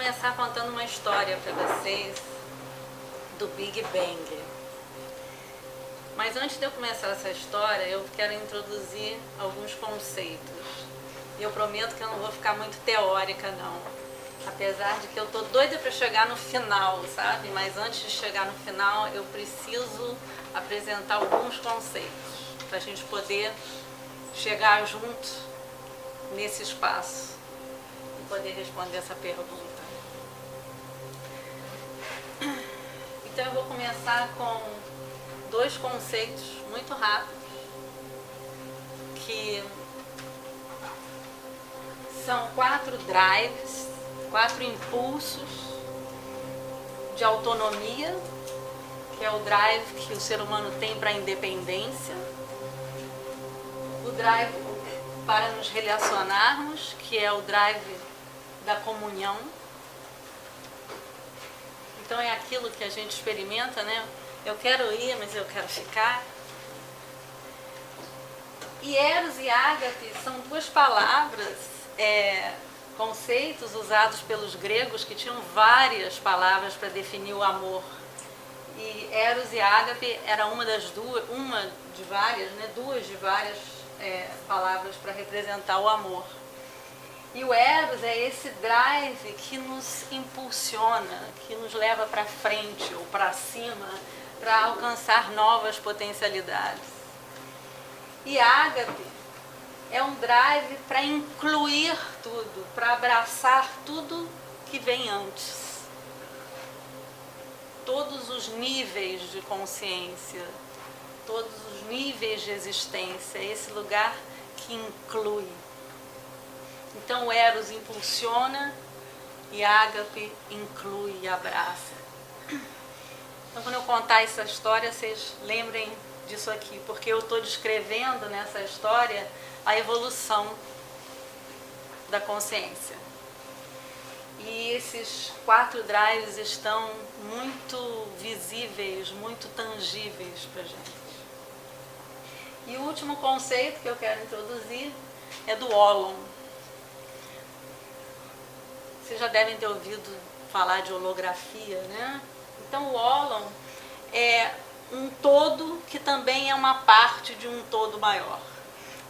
começar contando uma história para vocês do Big Bang. Mas antes de eu começar essa história, eu quero introduzir alguns conceitos. E eu prometo que eu não vou ficar muito teórica, não. Apesar de que eu tô doida para chegar no final, sabe? Mas antes de chegar no final, eu preciso apresentar alguns conceitos para a gente poder chegar junto nesse espaço e poder responder essa pergunta. Então eu vou começar com dois conceitos muito rápidos que são 4 drives, 4 impulsos de autonomia, que é o drive que o ser humano tem para a independência, o drive para nos relacionarmos, que é o drive da comunhão. Então é aquilo que a gente experimenta, né? Eu quero ir, mas eu quero ficar. E Eros e Ágape são duas palavras, conceitos usados pelos gregos que tinham várias palavras para definir o amor. E Eros e Ágape era uma de várias, né? Duas de várias palavras para representar o amor. E o Eros é esse drive que nos impulsiona, que nos leva para frente ou para cima, para alcançar novas potencialidades. E Ágape é um drive para incluir tudo, para abraçar tudo que vem antes. Todos os níveis de consciência, todos os níveis de existência, esse lugar que inclui. Então o Eros impulsiona e Ágape inclui e abraça. Então quando eu contar essa história, vocês lembrem disso aqui, porque eu estou descrevendo nessa história a evolução da consciência. E esses 4 drives estão muito visíveis, muito tangíveis para a gente. E o último conceito que eu quero introduzir é do Holon. Vocês já devem ter ouvido falar de holografia, né? Então o Holon é um todo que também é uma parte de um todo maior.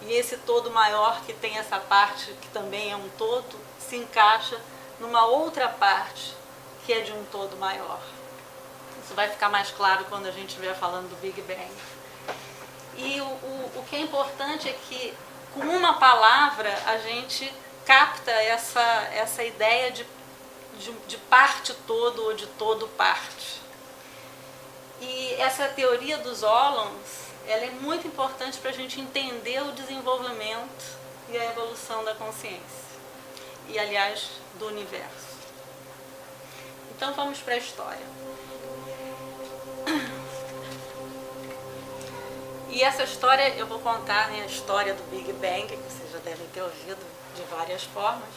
E esse todo maior que tem essa parte que também é um todo, se encaixa numa outra parte que é de um todo maior. Isso vai ficar mais claro quando a gente estiver falando do Big Bang. E o que é importante é que com uma palavra a gente capta essa ideia de parte todo ou de todo parte. E essa teoria dos Holons, ela é muito importante para a gente entender o desenvolvimento e a evolução da consciência. E, aliás, do universo. Então vamos para a história. E essa história eu vou contar, né, a história do Big Bang, que vocês já devem ter ouvido de várias formas,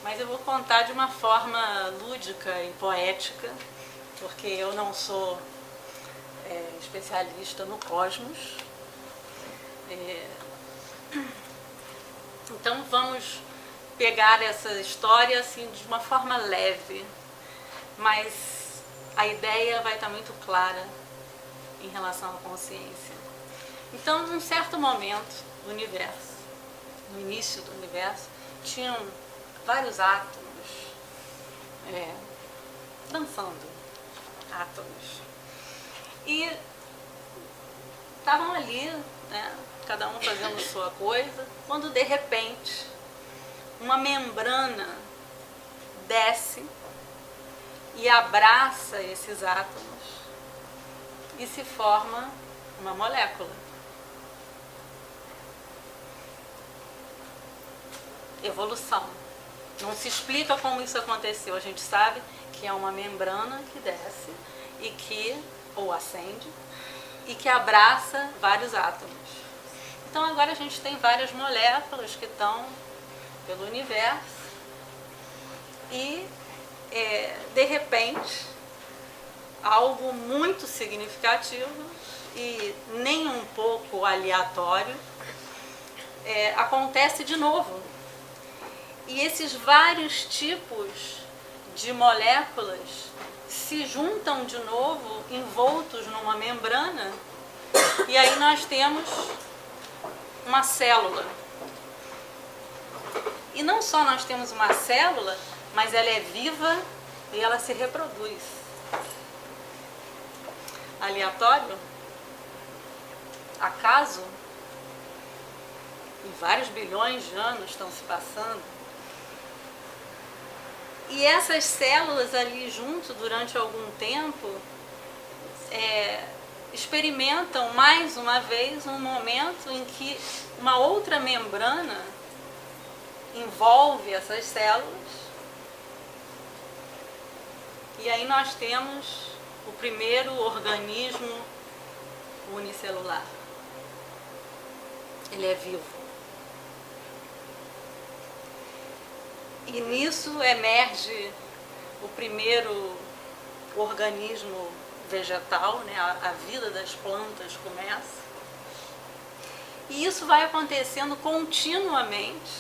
mas eu vou contar de uma forma lúdica e poética, porque eu não sou especialista no cosmos. Então vamos pegar essa história assim de uma forma leve, mas a ideia vai estar muito clara em relação à consciência. Então, num certo momento do universo, no início do universo, tinham vários átomos dançando, átomos, e estavam ali, né, cada um fazendo sua coisa, quando de repente uma membrana desce e abraça esses átomos e se forma uma molécula. Evolução. Não se explica como isso aconteceu. A gente sabe que é uma membrana que desce e que, ou acende, e que abraça vários átomos. Então agora a gente tem várias moléculas que estão pelo universo e, de repente, algo muito significativo e nem um pouco aleatório acontece de novo. E esses vários tipos de moléculas se juntam de novo, envoltos numa membrana, e aí nós temos uma célula. E não só nós temos uma célula, mas ela é viva e ela se reproduz. Aleatório? Acaso? E vários bilhões de anos estão se passando. E essas células ali junto, durante algum tempo, experimentam mais uma vez um momento em que uma outra membrana envolve essas células. E aí nós temos o primeiro organismo unicelular. Ele é vivo. E nisso emerge o primeiro organismo vegetal, né? A vida das plantas começa. E isso vai acontecendo continuamente,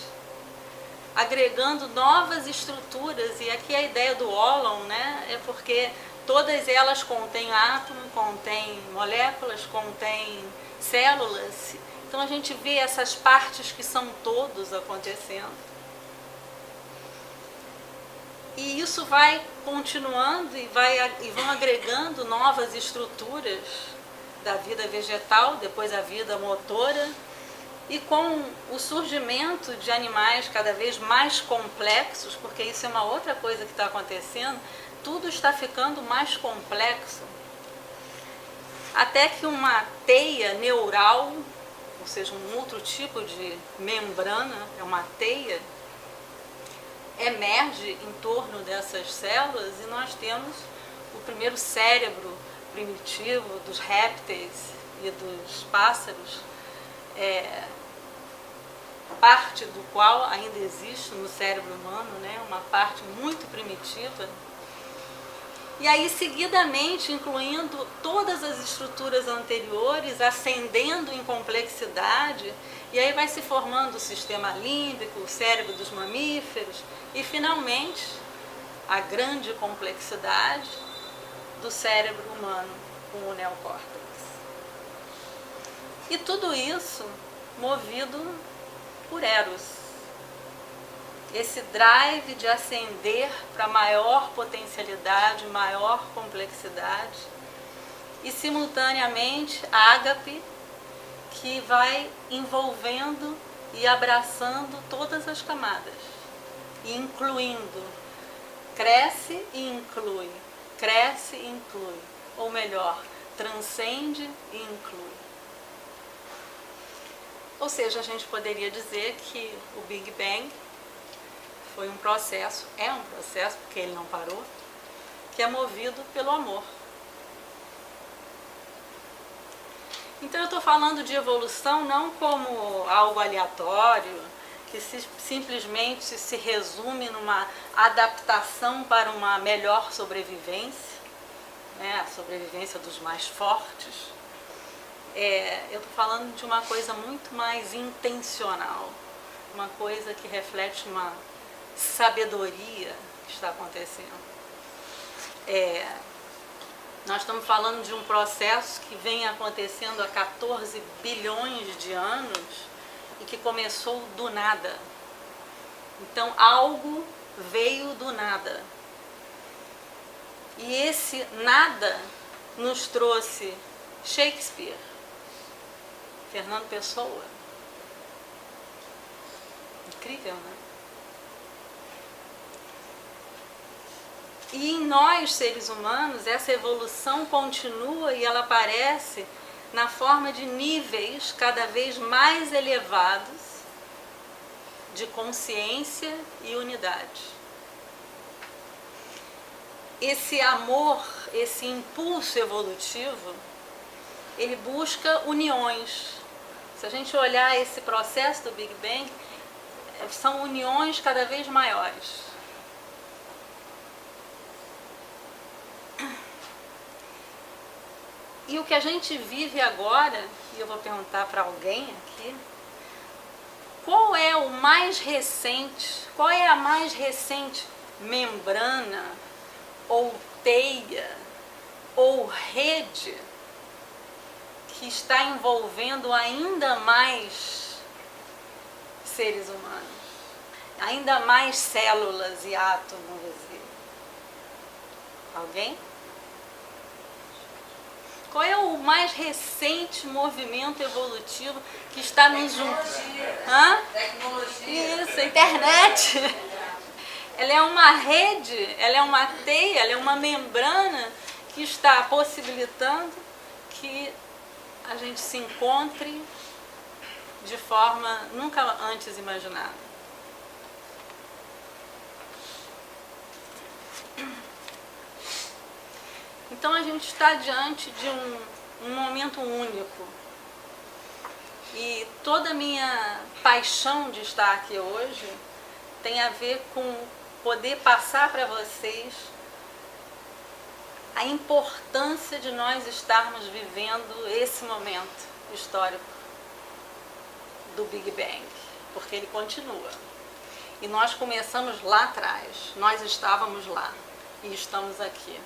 agregando novas estruturas. E aqui a ideia do ólon, né? É porque todas elas contêm átomo, contêm moléculas, contêm células. Então a gente vê essas partes que são todos acontecendo. E isso vai continuando e vão agregando novas estruturas da vida vegetal, depois a vida motora, e com o surgimento de animais cada vez mais complexos, porque isso é uma outra coisa que está acontecendo, tudo está ficando mais complexo, até que uma teia neural, ou seja, um outro tipo de membrana, é uma teia, emerge em torno dessas células e nós temos o primeiro cérebro primitivo dos répteis e dos pássaros, parte do qual ainda existe no cérebro humano, né? Uma parte muito primitiva. E aí, seguidamente, incluindo todas as estruturas anteriores, ascendendo em complexidade, e aí vai se formando o sistema límbico, o cérebro dos mamíferos, e finalmente a grande complexidade do cérebro humano com o neocórtex. E tudo isso movido por Eros. Esse drive de ascender para maior potencialidade, maior complexidade, e simultaneamente a ágape, que vai envolvendo e abraçando todas as camadas, e incluindo, cresce e inclui, cresce e inclui, ou melhor, transcende e inclui. Ou seja, a gente poderia dizer que o Big Bang foi um processo, é um processo, porque ele não parou, que é movido pelo amor. Então eu estou falando de evolução não como algo aleatório, que simplesmente se resume numa adaptação para uma melhor sobrevivência, né, a sobrevivência dos mais fortes. Eu estou falando de uma coisa muito mais intencional, uma coisa que reflete uma sabedoria que está acontecendo. Nós estamos falando de um processo que vem acontecendo há 14 bilhões de anos e que começou do nada. Então algo veio do nada. E esse nada nos trouxe Shakespeare, Fernando Pessoa. Incrível, né? E em nós, seres humanos, essa evolução continua e ela aparece na forma de níveis cada vez mais elevados de consciência e unidade. Esse amor, esse impulso evolutivo, ele busca uniões. Se a gente olhar esse processo do Big Bang, são uniões cada vez maiores. E o que a gente vive agora, e eu vou perguntar para alguém aqui, qual é a mais recente membrana, ou teia, ou rede que está envolvendo ainda mais seres humanos, ainda mais células e átomos. Alguém? Qual é o mais recente movimento evolutivo que está nos juntando? Tecnologia. Isso, a internet. Ela é uma rede, ela é uma teia, ela é uma membrana que está possibilitando que a gente se encontre de forma nunca antes imaginada. Então a gente está diante de um momento único. E toda a minha paixão de estar aqui hoje tem a ver com poder passar para vocês a importância de nós estarmos vivendo esse momento histórico do Big Bang, porque ele continua. E nós começamos lá atrás, nós estávamos lá e estamos aqui.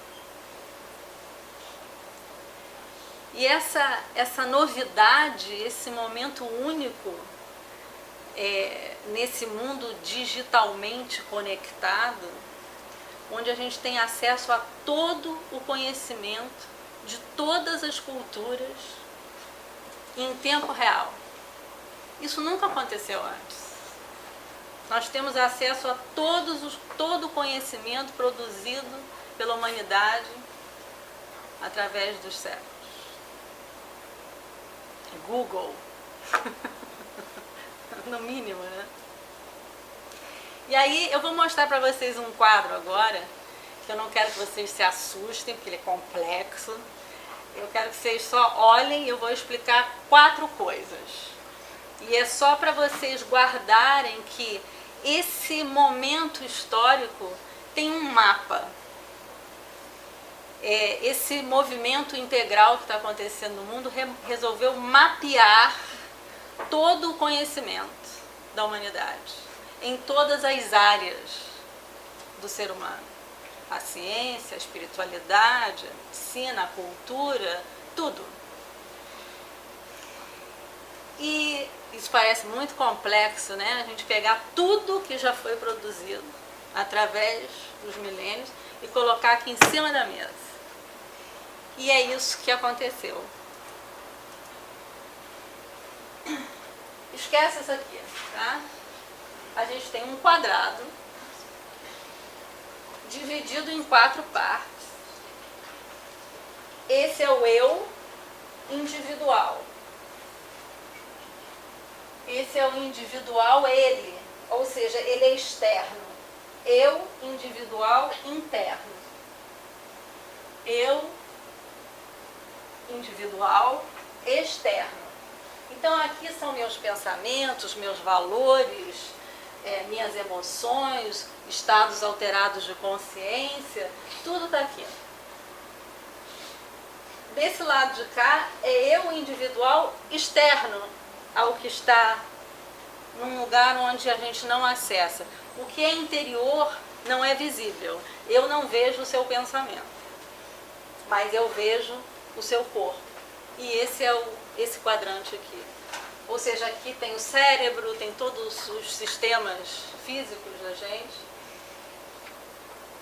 E essa novidade, esse momento único, nesse mundo digitalmente conectado, onde a gente tem acesso a todo o conhecimento de todas as culturas em tempo real. Isso nunca aconteceu antes. Nós temos acesso a todo o conhecimento produzido pela humanidade através dos séculos. Google, no mínimo, né? E aí eu vou mostrar para vocês um quadro agora, que eu não quero que vocês se assustem, porque ele é complexo. Eu quero que vocês só olhem e eu vou explicar 4 coisas. E é só para vocês guardarem que esse momento histórico tem um mapa. Esse movimento integral que está acontecendo no mundo resolveu mapear todo o conhecimento da humanidade, em todas as áreas do ser humano. A ciência, a espiritualidade, a medicina, a cultura, tudo. E isso parece muito complexo, né? A gente pegar tudo que já foi produzido através dos milênios e colocar aqui em cima da mesa. E é isso que aconteceu. Esquece isso aqui, tá? A gente tem um quadrado dividido em 4 partes. Esse é o eu individual. Esse é o individual ele, ou seja, ele é externo. Eu individual interno. Eu individual externo. Então aqui são meus pensamentos, meus valores, minhas emoções, estados alterados de consciência, tudo está aqui. Desse lado de cá é eu individual externo ao que está num lugar onde a gente não acessa. O que é interior não é visível. Eu não vejo o seu pensamento, mas eu vejo o seu corpo. E esse é esse quadrante aqui. Ou seja, aqui tem o cérebro, tem todos os sistemas físicos da gente.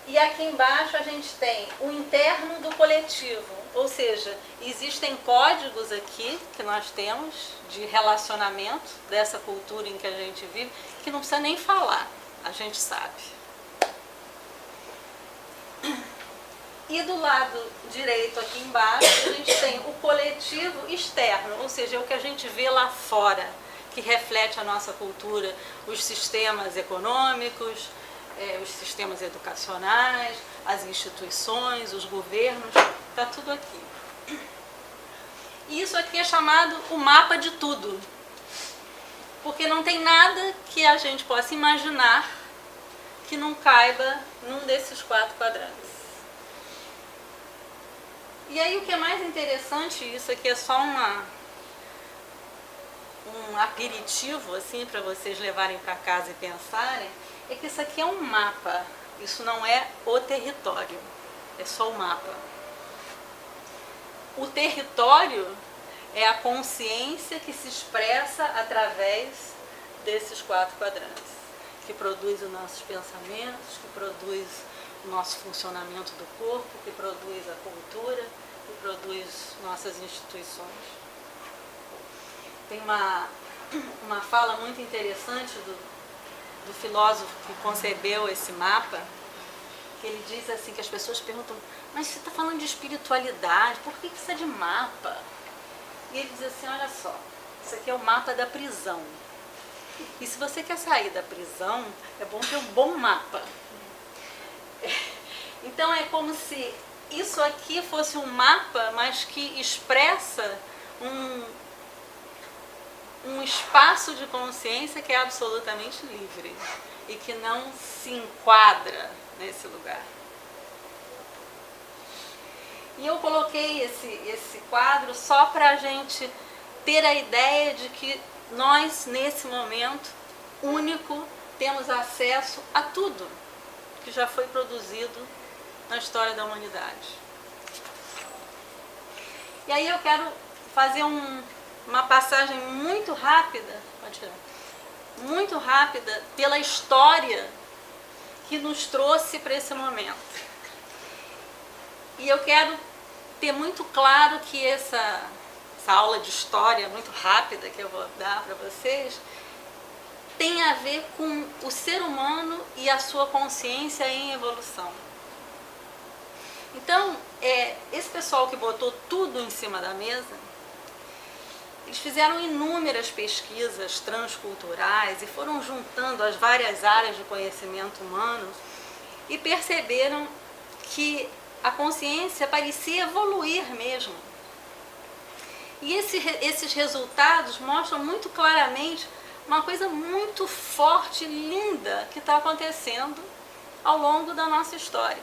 E aqui embaixo a gente tem o interno do coletivo. Ou seja, existem códigos aqui que nós temos de relacionamento dessa cultura em que a gente vive, que não precisa nem falar, a gente sabe. E do lado direito aqui embaixo a gente tem o coletivo externo, ou seja, é o que a gente vê lá fora, que reflete a nossa cultura, os sistemas econômicos, os sistemas educacionais, as instituições, os governos, está tudo aqui. E isso aqui é chamado o mapa de tudo, porque não tem nada que a gente possa imaginar que não caiba num desses 4 quadrantes. E aí o que é mais interessante, isso aqui é só um aperitivo assim para vocês levarem para casa e pensarem, é que isso aqui é um mapa Isso não é o território, é só o mapa. O território é a consciência que se expressa através desses 4 quadrantes, que produz os nossos pensamentos, que produz o nosso funcionamento do corpo, que produz a cultura, que produz nossas instituições. Tem uma fala muito interessante do filósofo que concebeu esse mapa, que ele diz assim, que as pessoas perguntam, mas você está falando de espiritualidade, por que isso é de mapa? E ele diz assim, olha só, isso aqui é o mapa da prisão. E se você quer sair da prisão, é bom ter um bom mapa. Então é como se isso aqui fosse um mapa, mas que expressa um espaço de consciência que é absolutamente livre e que não se enquadra nesse lugar. E eu coloquei esse quadro só para a gente ter a ideia de que nós, nesse momento único, temos acesso a tudo que já foi produzido na história da humanidade. E aí eu quero fazer uma passagem muito rápida, muito rápida, pela história que nos trouxe para esse momento. E eu quero ter muito claro que essa aula de história muito rápida que eu vou dar para vocês tem a ver com o ser humano e a sua consciência em evolução. Então, esse pessoal que botou tudo em cima da mesa, eles fizeram inúmeras pesquisas transculturais e foram juntando as várias áreas de conhecimento humano e perceberam que a consciência parecia evoluir mesmo. E esses resultados mostram muito claramente uma coisa muito forte, linda, que está acontecendo ao longo da nossa história.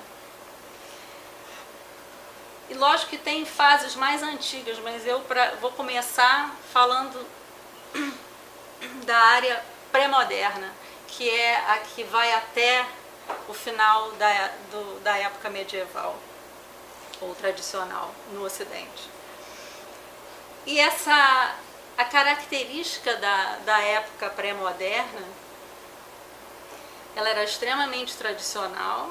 E lógico que tem fases mais antigas, mas eu vou começar falando da área pré-moderna, que é a que vai até o final da época medieval ou tradicional no Ocidente. E a característica da época pré-moderna, ela era extremamente tradicional,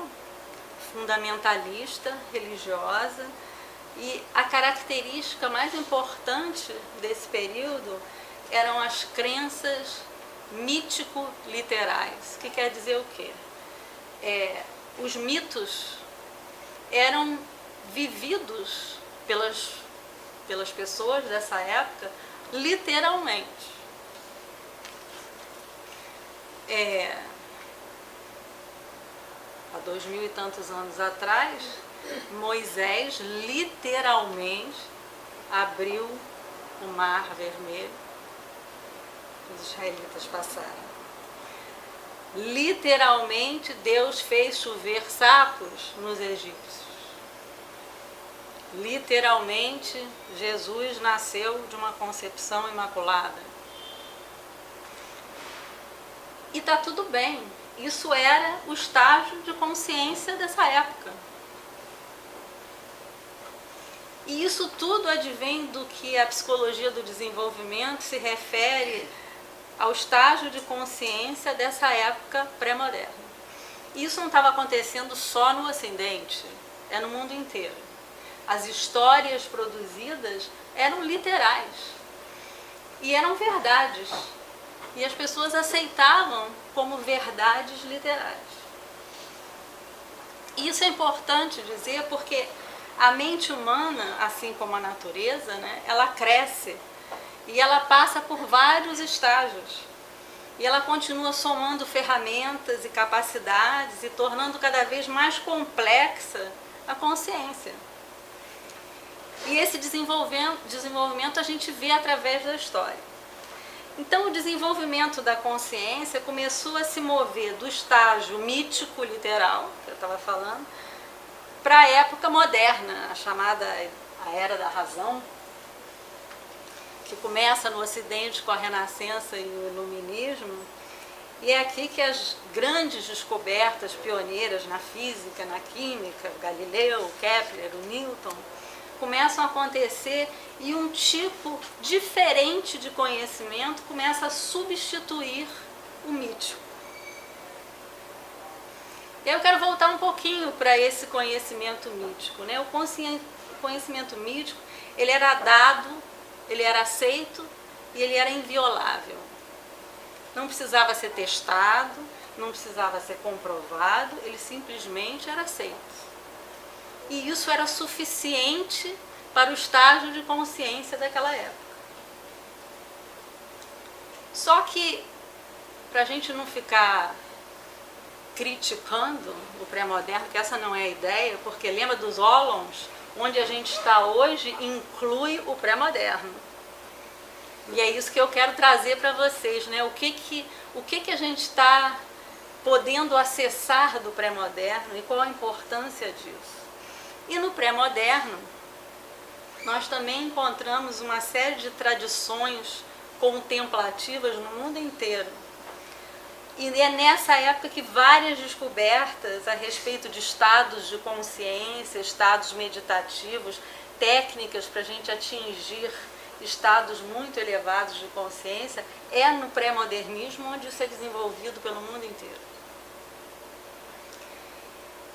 fundamentalista, religiosa, e a característica mais importante desse período eram as crenças mítico-literais. Que quer dizer o quê? Os mitos eram vividos pelas pessoas dessa época literalmente. Há 2000 e tantos anos atrás, Moisés literalmente abriu o Mar Vermelho, os israelitas passaram. Literalmente Deus fez chover sapos nos egípcios. Literalmente Jesus nasceu de uma concepção imaculada. E está tudo bem. Isso era o estágio de consciência dessa época. E isso tudo advém do que a psicologia do desenvolvimento se refere ao estágio de consciência dessa época pré-moderna. Isso não estava acontecendo só no Ocidente, é no mundo inteiro. As histórias produzidas eram literais e eram verdades. E as pessoas aceitavam como verdades literais. Isso é importante dizer porque a mente humana, assim como a natureza, né, ela cresce e ela passa por vários estágios. E ela continua somando ferramentas e capacidades e tornando cada vez mais complexa a consciência. E esse desenvolvimento a gente vê através da história. Então, o desenvolvimento da consciência começou a se mover do estágio mítico-literal, que eu estava falando, para a época moderna, a chamada a Era da Razão, que começa no Ocidente com a Renascença e o Iluminismo, E é aqui que as grandes descobertas pioneiras na física, na química, Galileu, Kepler, o Newton, começam a acontecer e um tipo diferente de conhecimento começa a substituir o mítico. E eu quero voltar um pouquinho para esse conhecimento mítico, né? O conhecimento mítico, ele era dado, ele era aceito e ele era inviolável. Não precisava ser testado, não precisava ser comprovado, ele simplesmente era aceito. E isso era suficiente para o estágio de consciência daquela época. Só que, para a gente não ficar criticando o pré-moderno, que essa não é a ideia, porque lembra dos Olons, onde a gente está hoje inclui o pré-moderno. E é isso que eu quero trazer para vocês, né? O que a gente está podendo acessar do pré-moderno e qual a importância disso. E no pré-moderno, nós também encontramos uma série de tradições contemplativas no mundo inteiro. E é nessa época que várias descobertas a respeito de estados de consciência, estados meditativos, técnicas para a gente atingir estados muito elevados de consciência, é no pré-modernismo onde isso é desenvolvido pelo mundo inteiro.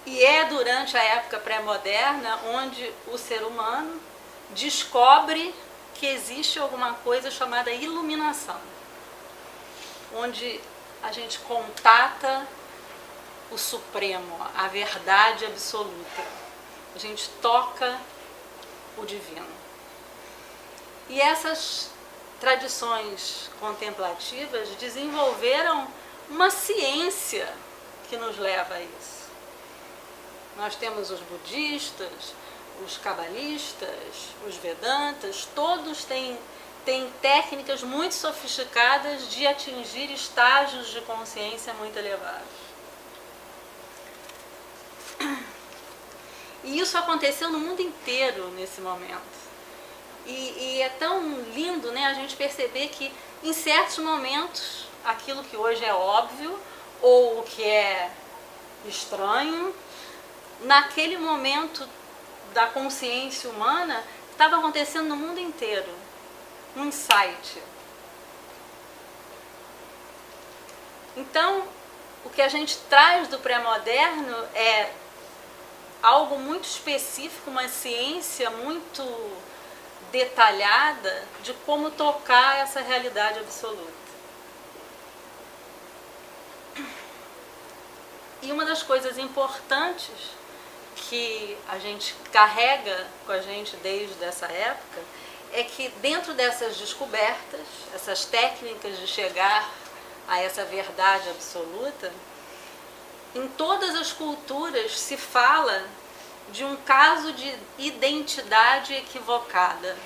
E é durante a época pré-moderna onde o ser humano descobre que existe alguma coisa chamada iluminação, onde a gente contata o Supremo, a verdade absoluta. A gente toca o divino. E essas tradições contemplativas desenvolveram uma ciência que nos leva a isso. Nós temos os budistas, os cabalistas, os vedantas, todos têm técnicas muito sofisticadas de atingir estágios de consciência muito elevados. E isso aconteceu no mundo inteiro nesse momento. E é tão lindo, né, a gente perceber que em certos momentos aquilo que hoje é óbvio ou o que é estranho, naquele momento da consciência humana estava acontecendo no mundo inteiro. Um insight. Então, o que a gente traz do pré-moderno é algo muito específico, uma ciência muito detalhada de como tocar essa realidade absoluta. E uma das coisas importantes que a gente carrega com a gente desde essa época é que dentro dessas descobertas, essas técnicas de chegar a essa verdade absoluta, em todas as culturas se fala de um caso de identidade equivocada.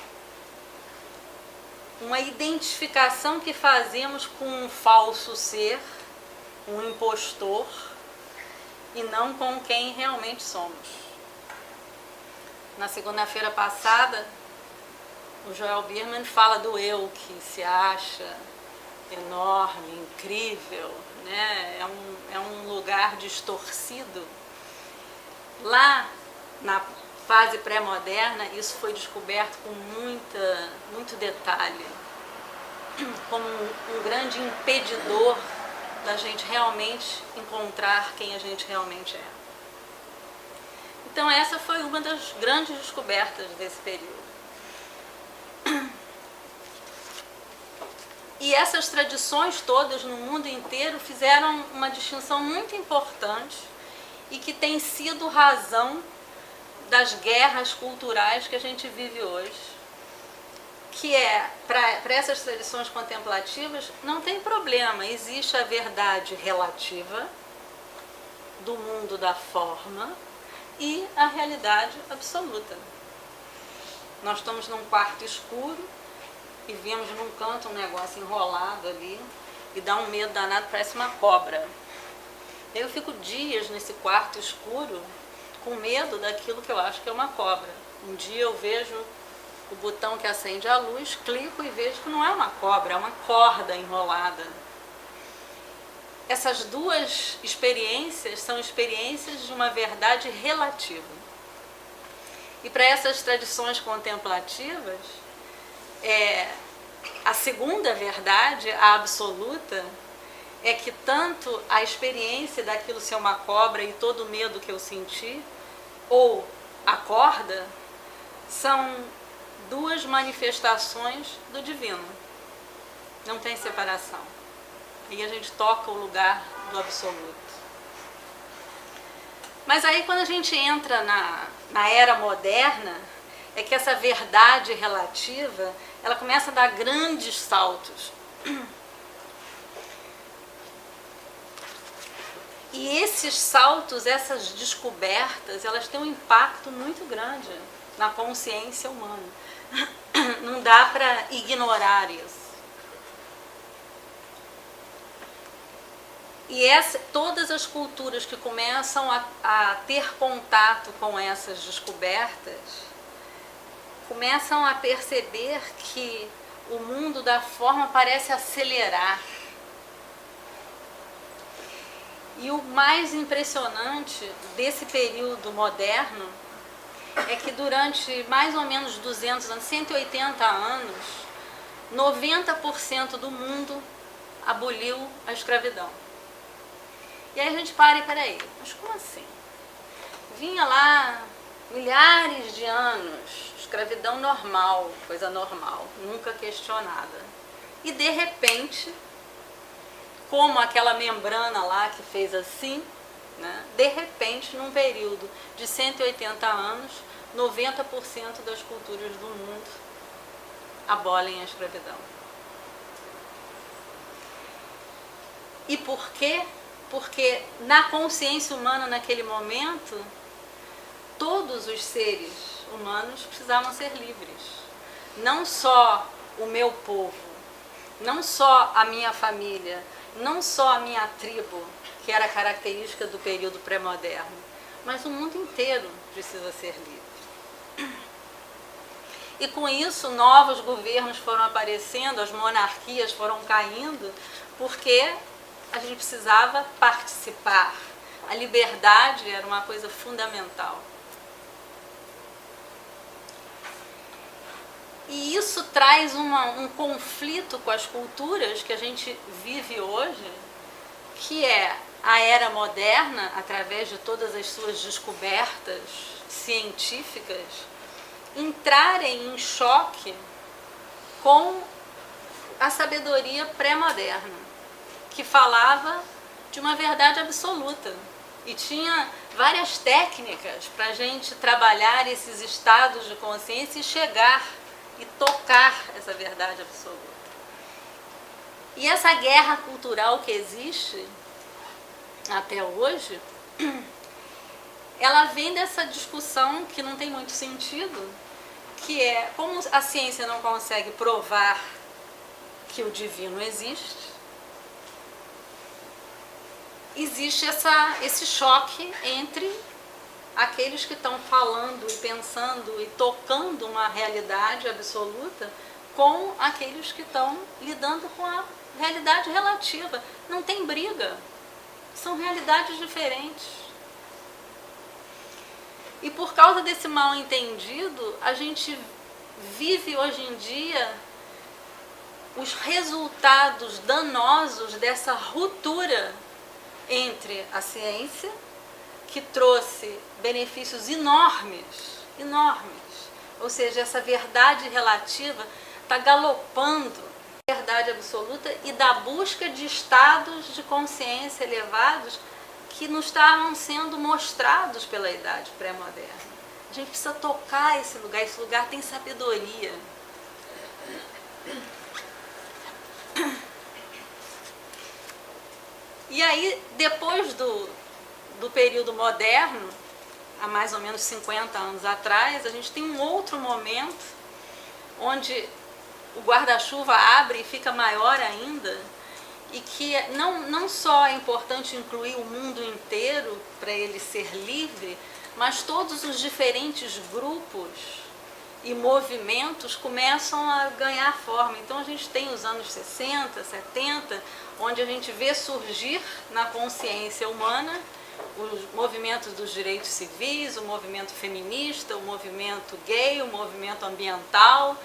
Uma identificação que fazemos com um falso ser, um impostor, e não com quem realmente somos. Na segunda-feira passada, o Joel Biermann fala do eu que se acha enorme, incrível, né? É um lugar distorcido. Lá, na fase pré-moderna, isso foi descoberto com muito detalhe, como um grande impedidor da gente realmente encontrar quem a gente realmente é. Então essa foi uma das grandes descobertas desse período. E essas tradições todas no mundo inteiro fizeram uma distinção muito importante e que tem sido razão das guerras culturais que a gente vive hoje. Que é, para essas tradições contemplativas, não tem problema, existe a verdade relativa do mundo da forma e a realidade absoluta. Nós estamos num quarto escuro e vemos num canto um negócio enrolado ali e dá um medo danado, parece uma cobra. Eu fico dias nesse quarto escuro com medo daquilo que eu acho que é uma cobra. Um dia eu vejo o botão que acende a luz, clico e vejo que não é uma cobra, é uma corda enrolada. essas duas experiências são experiências de uma verdade relativa. E para essas tradições contemplativas, a segunda verdade, a absoluta, é que tanto a experiência daquilo ser uma cobra e todo o medo que eu senti, ou a corda, são duas manifestações do divino. Não tem separação. E a gente toca o lugar do absoluto. Mas aí quando a gente entra na era moderna, é que essa verdade relativa, ela começa a dar grandes saltos. E esses saltos, essas descobertas, elas têm um impacto muito grande na consciência humana. Não dá para ignorar isso. E todas as culturas que começam a ter contato com essas descobertas, começam a perceber que o mundo da forma parece acelerar. E o mais impressionante desse período moderno é que durante mais ou menos 200 anos, 180 anos, 90% do mundo aboliu a escravidão. E aí a gente peraí, mas como assim? Vinha lá milhares de anos, escravidão normal, coisa normal, nunca questionada. E de repente, como aquela membrana lá que fez assim, né, de repente, num período de 180 anos, 90% das culturas do mundo abolem a escravidão. E por quê? Porque na consciência humana naquele momento, todos os seres humanos precisavam ser livres. Não só o meu povo, não só a minha família, não só a minha tribo, que era característica do período pré-moderno, mas o mundo inteiro precisa ser livre. E com isso, novos governos foram aparecendo, as monarquias foram caindo, porque a gente precisava participar. A liberdade era uma coisa fundamental. E isso traz um conflito com as culturas que a gente vive hoje, que é a era moderna, através de todas as suas descobertas científicas, entrarem em choque com a sabedoria pré-moderna, que falava de uma verdade absoluta e tinha várias técnicas para a gente trabalhar esses estados de consciência e chegar e tocar essa verdade absoluta. E essa guerra cultural que existe até hoje, ela vem dessa discussão que não tem muito sentido, que é como a ciência não consegue provar que o divino existe, existe esse choque entre aqueles que estão falando e pensando e tocando uma realidade absoluta com aqueles que estão lidando com a realidade relativa. Não tem briga, são realidades diferentes. E por causa desse mal entendido, a gente vive hoje em dia os resultados danosos dessa ruptura entre a ciência, que trouxe benefícios enormes, ou seja, essa verdade relativa está galopando a verdade absoluta e da busca de estados de consciência elevados que não estavam sendo mostrados pela idade pré-moderna. A gente precisa tocar esse lugar tem sabedoria. E aí, depois do período moderno, há mais ou menos 50 anos atrás, a gente tem um outro momento onde o guarda-chuva abre e fica maior ainda, e que não só é importante incluir o mundo inteiro para ele ser livre, mas todos os diferentes grupos e movimentos começam a ganhar forma. Então a gente tem os anos 60, 70, onde a gente vê surgir na consciência humana os movimentos dos direitos civis, o movimento feminista, o movimento gay, o movimento ambiental.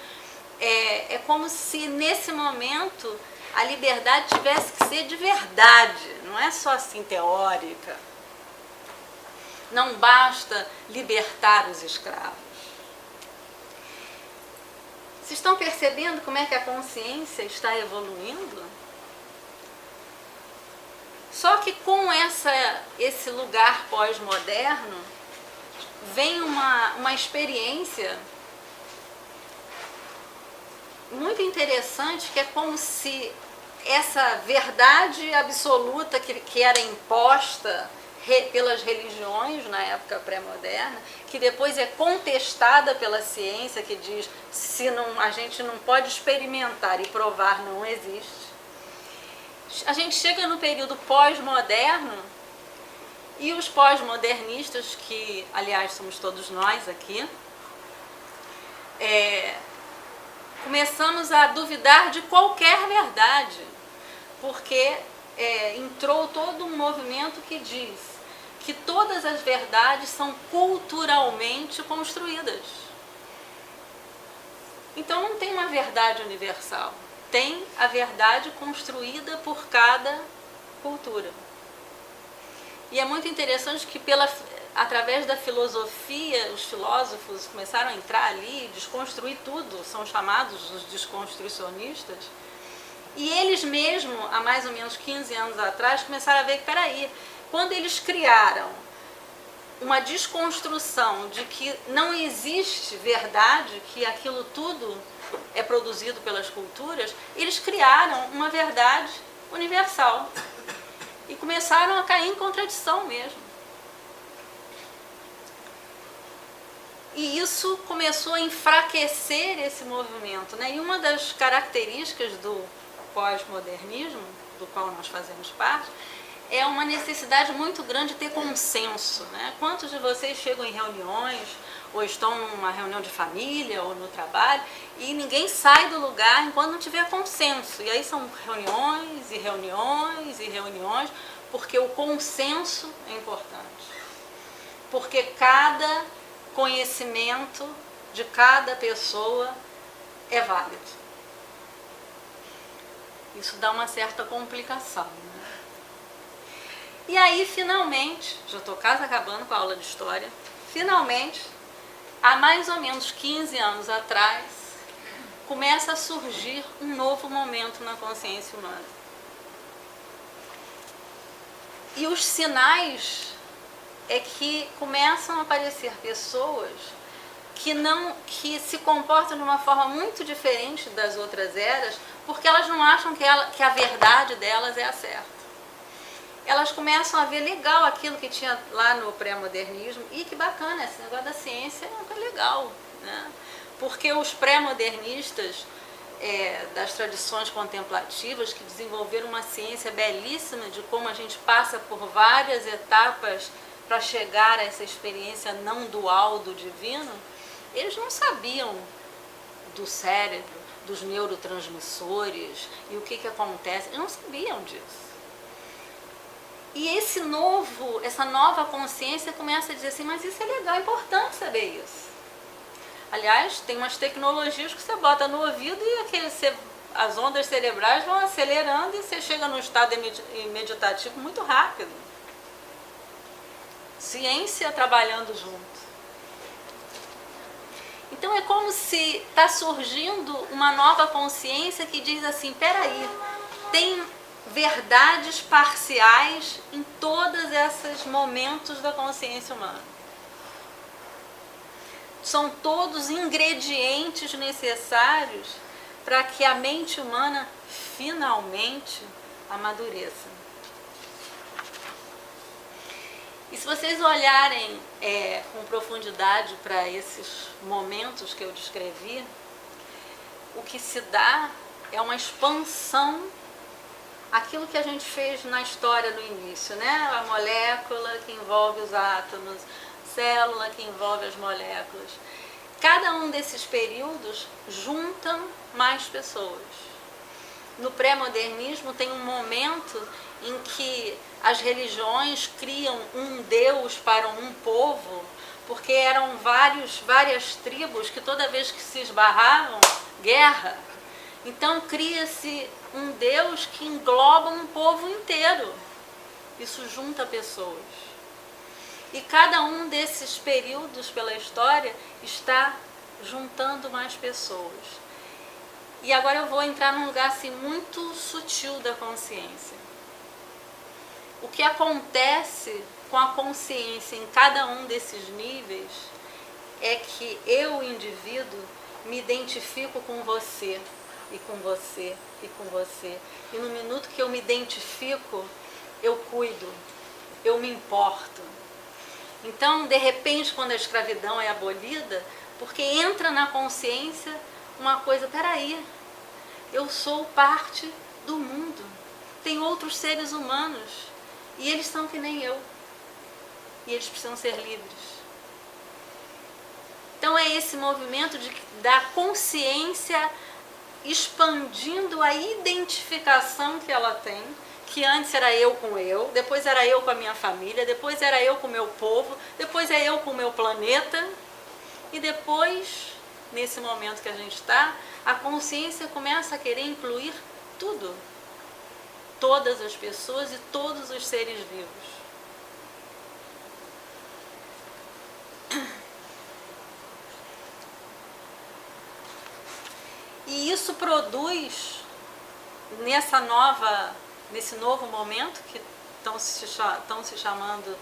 É como se nesse momento a liberdade tivesse que ser de verdade, não é só assim teórica. Não basta libertar os escravos. Vocês estão percebendo como é que a consciência está evoluindo? Só que com esse lugar pós-moderno vem uma experiência muito interessante, que é como se essa verdade absoluta que era imposta pelas religiões na época pré-moderna, que depois é contestada pela ciência, que diz a gente não pode experimentar e provar, não existe. A gente chega no período pós-moderno e os pós-modernistas, que aliás somos todos nós aqui, começamos a duvidar de qualquer verdade, porque entrou todo um movimento que diz que todas as verdades são culturalmente construídas. Então não tem uma verdade universal, tem a verdade construída por cada cultura. E é muito interessante que através da filosofia, os filósofos começaram a entrar ali e desconstruir tudo, são chamados os desconstrucionistas, e eles mesmo, há mais ou menos 15 anos atrás, começaram a ver que, peraí, quando eles criaram uma desconstrução de que não existe verdade, que aquilo tudo é produzido pelas culturas, eles criaram uma verdade universal e começaram a cair em contradição mesmo. E isso começou a enfraquecer esse movimento, né? E uma das características do pós-modernismo, do qual nós fazemos parte, é uma necessidade muito grande de ter consenso, né? Quantos de vocês chegam em reuniões, ou estão numa reunião de família, ou no trabalho, e ninguém sai do lugar enquanto não tiver consenso? E aí são reuniões, e reuniões, e reuniões, porque o consenso é importante. Porque cada conhecimento de cada pessoa é válido. Isso dá uma certa complicação, né? E aí, finalmente, já estou quase acabando com a aula de história, finalmente, há mais ou menos 15 anos atrás, começa a surgir um novo momento na consciência humana. E os sinais é que começam a aparecer pessoas que se comportam de uma forma muito diferente das outras eras, porque elas não acham que a verdade delas é a certa. Elas começam a ver legal aquilo que tinha lá no pré-modernismo, e que bacana, esse negócio da ciência é legal, né? Porque os pré-modernistas das tradições contemplativas, que desenvolveram uma ciência belíssima de como a gente passa por várias etapas para chegar a essa experiência não dual do divino, eles não sabiam do cérebro, dos neurotransmissores e o que acontece, eles não sabiam disso. E essa nova consciência começa a dizer assim, mas isso é legal, é importante saber isso. Aliás, tem umas tecnologias que você bota no ouvido e as ondas cerebrais vão acelerando e você chega num estado meditativo muito rápido. Ciência trabalhando junto. Então é como se está surgindo uma nova consciência que diz assim, peraí, tem verdades parciais em todos esses momentos da consciência humana. São todos ingredientes necessários para que a mente humana finalmente amadureça. E se vocês olharem com profundidade para esses momentos que eu descrevi, o que se dá é uma expansão, aquilo que a gente fez na história no início, né? A molécula que envolve os átomos, célula que envolve as moléculas. cada um desses períodos juntam mais pessoas. No pré-modernismo tem um momento em que as religiões criam um Deus para um povo, porque eram várias tribos que toda vez que se esbarravam, guerra. Então cria-se um Deus que engloba um povo inteiro. Isso junta pessoas. E cada um desses períodos pela história está juntando mais pessoas. E agora eu vou entrar num lugar assim, muito sutil da consciência. O que acontece com a consciência em cada um desses níveis é que eu, indivíduo, me identifico com você, e com você, e com você. E no minuto que eu me identifico, eu cuido, eu me importo. Então, de repente, quando a escravidão é abolida, porque entra na consciência uma coisa, peraí, eu sou parte do mundo, tem outros seres humanos, e eles são que nem eu, e eles precisam ser livres. Então é esse movimento da consciência expandindo a identificação que ela tem, que antes era eu com eu, depois era eu com a minha família, depois era eu com o meu povo, depois é eu com o meu planeta, e depois, nesse momento que a gente está, a consciência começa a querer incluir tudo, todas as pessoas e todos os seres vivos. E isso produz, nesse novo momento, que estão se chamando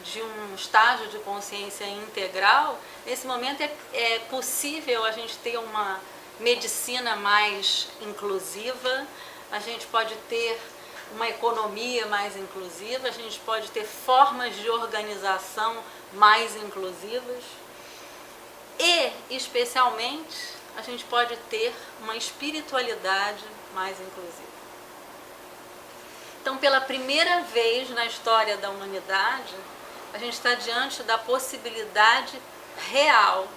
de um estágio de consciência integral, nesse momento é possível a gente ter uma medicina mais inclusiva, a gente pode ter uma economia mais inclusiva, a gente pode ter formas de organização mais inclusivas e, especialmente, a gente pode ter uma espiritualidade mais inclusiva. Então, pela primeira vez na história da humanidade, a gente está diante da possibilidade real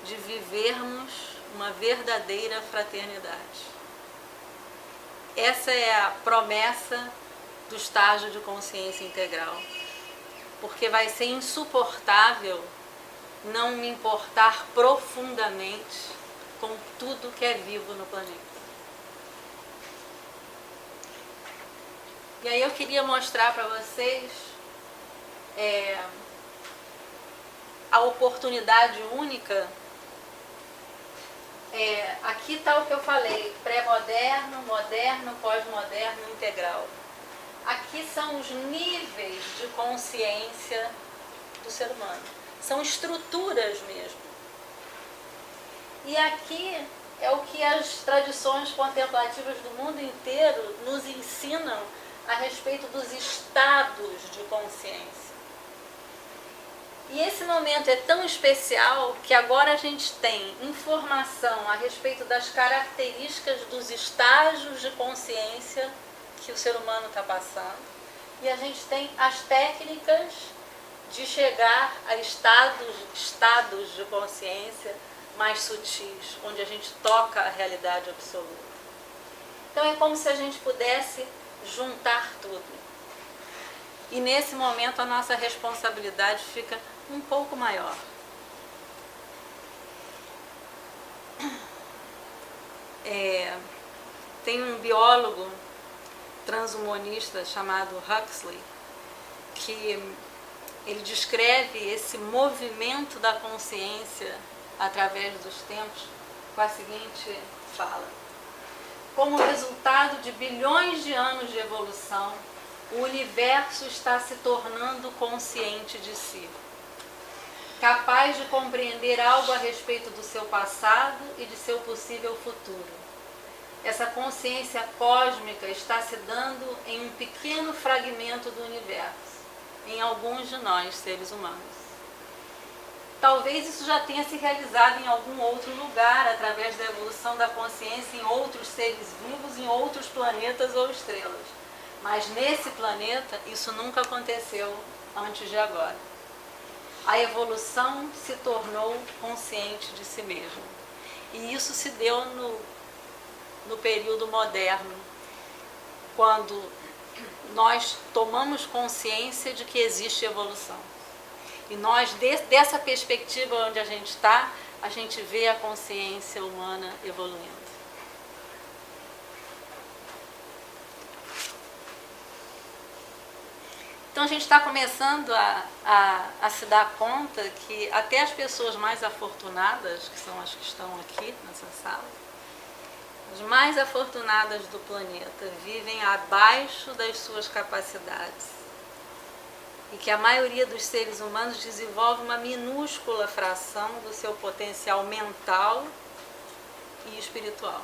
de vivermos uma verdadeira fraternidade. Essa é a promessa do estágio de consciência integral, porque vai ser insuportável não me importar profundamente com tudo que é vivo no planeta. E aí eu queria mostrar para vocês a oportunidade única. Aqui está o que eu falei, pré-moderno, moderno, pós-moderno, integral. Aqui são os níveis de consciência do ser humano. São estruturas mesmo. E aqui é o que as tradições contemplativas do mundo inteiro nos ensinam a respeito dos estados de consciência. E esse momento é tão especial que agora a gente tem informação a respeito das características dos estágios de consciência que o ser humano está passando. E a gente tem as técnicas de chegar a estados de consciência mais sutis, onde a gente toca a realidade absoluta. Então é como se a gente pudesse juntar tudo. E nesse momento a nossa responsabilidade fica um pouco maior. Tem um biólogo transhumanista chamado Huxley, que ele descreve esse movimento da consciência através dos tempos com a seguinte fala: como resultado de bilhões de anos de evolução, o universo está se tornando consciente de si, capaz de compreender algo a respeito do seu passado e de seu possível futuro. Essa consciência cósmica está se dando em um pequeno fragmento do universo, em alguns de nós, seres humanos. Talvez isso já tenha se realizado em algum outro lugar, através da evolução da consciência em outros seres vivos, em outros planetas ou estrelas. Mas nesse planeta, isso nunca aconteceu antes de agora. a evolução se tornou consciente de si mesma. E isso se deu no período moderno, quando nós tomamos consciência de que existe evolução. E nós, dessa perspectiva onde a gente está, a gente vê a consciência humana evoluindo. Então a gente está começando a se dar conta que até as pessoas mais afortunadas, que são as que estão aqui nessa sala, as mais afortunadas do planeta, vivem abaixo das suas capacidades. E que a maioria dos seres humanos desenvolve uma minúscula fração do seu potencial mental e espiritual.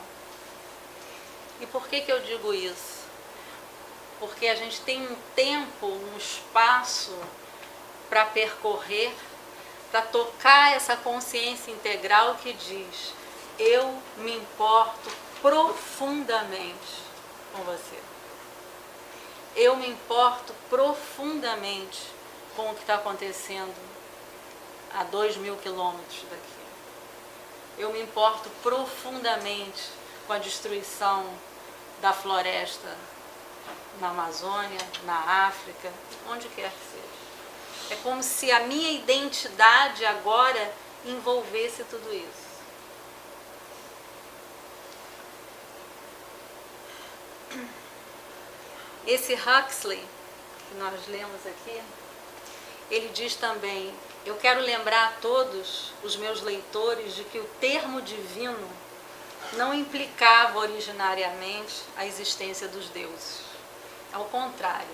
E por que eu digo isso? Porque a gente tem um tempo, um espaço para percorrer, para tocar essa consciência integral que diz: eu me importo profundamente com você. Eu me importo profundamente com o que está acontecendo a 2.000 quilômetros daqui. Eu me importo profundamente com a destruição da floresta na Amazônia, na África, onde quer que seja. É como se a minha identidade agora envolvesse tudo isso. Esse Huxley, que nós lemos aqui, ele diz também: eu quero lembrar a todos os meus leitores de que o termo divino não implicava originariamente a existência dos deuses. Ao contrário,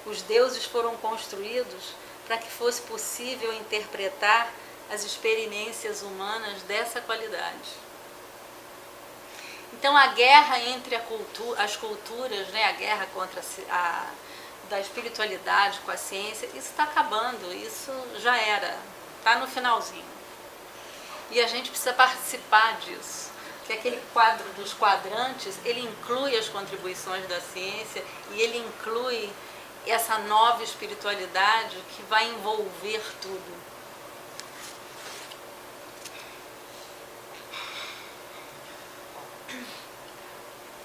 os deuses foram construídos para que fosse possível interpretar as experiências humanas dessa qualidade. Então a guerra entre as culturas, né, a guerra contra da espiritualidade com a ciência, isso está acabando, isso já era, está no finalzinho. E a gente precisa participar disso. Que aquele quadro dos quadrantes, ele inclui as contribuições da ciência e ele inclui essa nova espiritualidade que vai envolver tudo.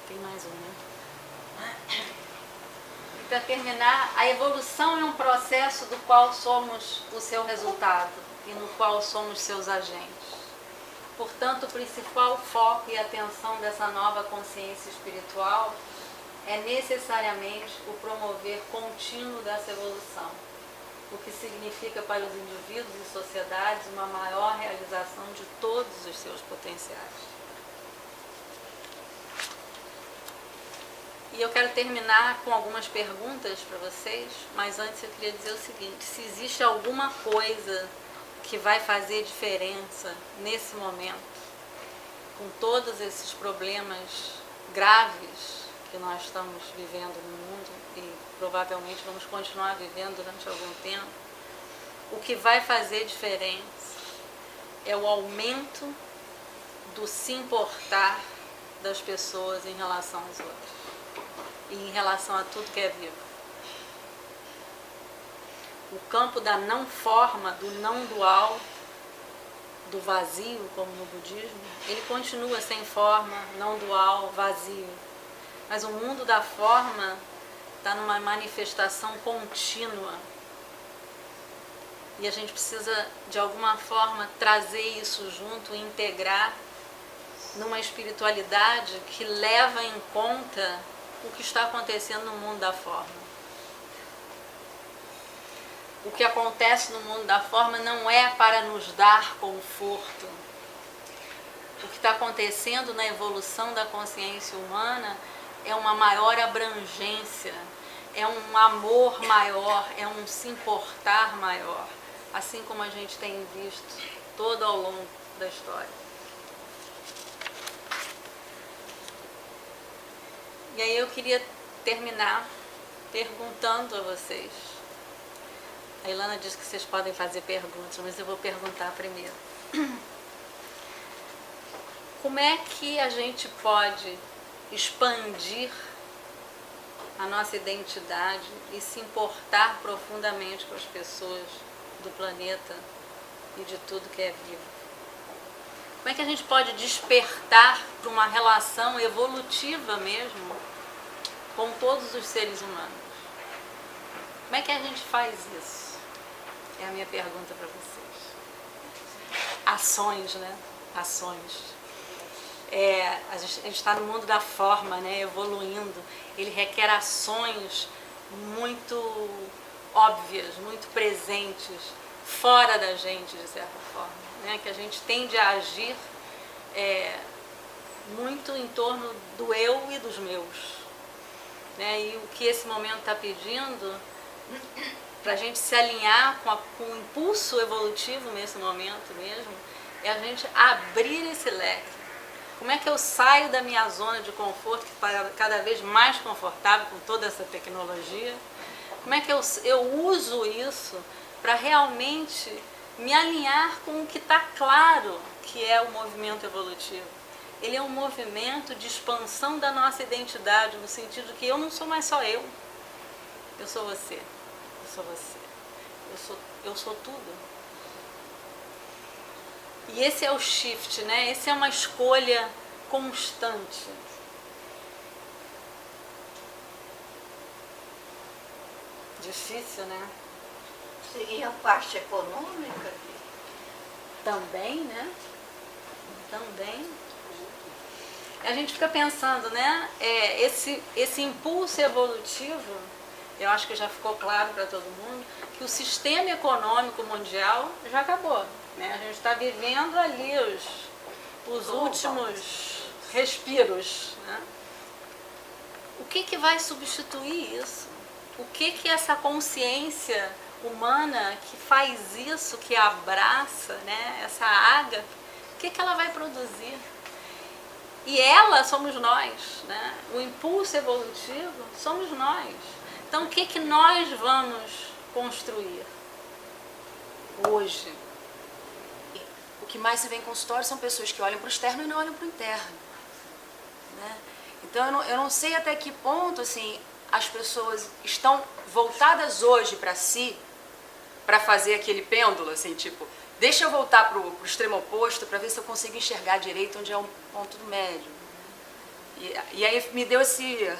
Tem mais um, né? Para terminar, a evolução é um processo do qual somos o seu resultado e no qual somos seus agentes. Portanto, o principal foco e atenção dessa nova consciência espiritual é necessariamente o promover contínuo dessa evolução, o que significa para os indivíduos e sociedades uma maior realização de todos os seus potenciais. E eu quero terminar com algumas perguntas para vocês, mas antes eu queria dizer o seguinte: se existe alguma coisa que vai fazer diferença nesse momento, com todos esses problemas graves que nós estamos vivendo no mundo e provavelmente vamos continuar vivendo durante algum tempo, o que vai fazer diferença é o aumento do se importar das pessoas em relação às outras e em relação a tudo que é vivo. O campo da não forma, do não dual, do vazio, como no budismo, ele continua sem forma, não dual, vazio. Mas o mundo da forma está numa manifestação contínua. E a gente precisa, de alguma forma, trazer isso junto e integrar numa espiritualidade que leva em conta o que está acontecendo no mundo da forma. O que acontece no mundo da forma não é para nos dar conforto. O que está acontecendo na evolução da consciência humana é uma maior abrangência, é um amor maior, é um se importar maior, assim como a gente tem visto todo ao longo da história. E aí eu queria terminar perguntando a vocês. A Ilana disse que vocês podem fazer perguntas, mas eu vou perguntar primeiro. Como é que a gente pode expandir a nossa identidade e se importar profundamente com as pessoas do planeta e de tudo que é vivo. Como é que a gente pode despertar para uma relação evolutiva mesmo com todos os seres humanos? Como é que a gente faz isso? É a minha pergunta para vocês. Ações, né? Ações. A gente está no mundo da forma, né? Evoluindo. Ele requer ações muito óbvias, muito presentes, fora da gente, de certa forma, né? Que a gente tende a agir muito em torno do eu e dos meus, né? E o que esse momento está pedindo para a gente se alinhar com o impulso evolutivo nesse momento mesmo, é a gente abrir esse leque. Como é que eu saio da minha zona de conforto, que está cada vez mais confortável com toda essa tecnologia? Como é que eu uso isso para realmente me alinhar com o que está claro que é o movimento evolutivo? Ele é um movimento de expansão da nossa identidade, no sentido que eu não sou mais só eu sou você, eu sou você, eu sou tudo. E esse é o shift, né? Esse é uma escolha constante. Difícil, né? Seria a parte econômica? Também, né? Também. A gente fica pensando, né? Esse impulso evolutivo, eu acho que já ficou claro para todo mundo, que o sistema econômico mundial já acabou. Né? A gente está vivendo ali os últimos respiros. Né? O que vai substituir isso? O que essa consciência humana que faz isso, que abraça, né, essa ágape, o que ela vai produzir? E ela somos nós, né? O impulso evolutivo somos nós. Então o que nós vamos construir hoje? O que mais se vê em consultório são pessoas que olham para o externo e não olham para o interno. Né? Então eu não sei até que ponto assim, as pessoas estão voltadas hoje para si, para fazer aquele pêndulo, assim, tipo, deixa eu voltar para o extremo oposto para ver se eu consigo enxergar direito onde é um ponto do médio. E aí me deu esse... Entendi.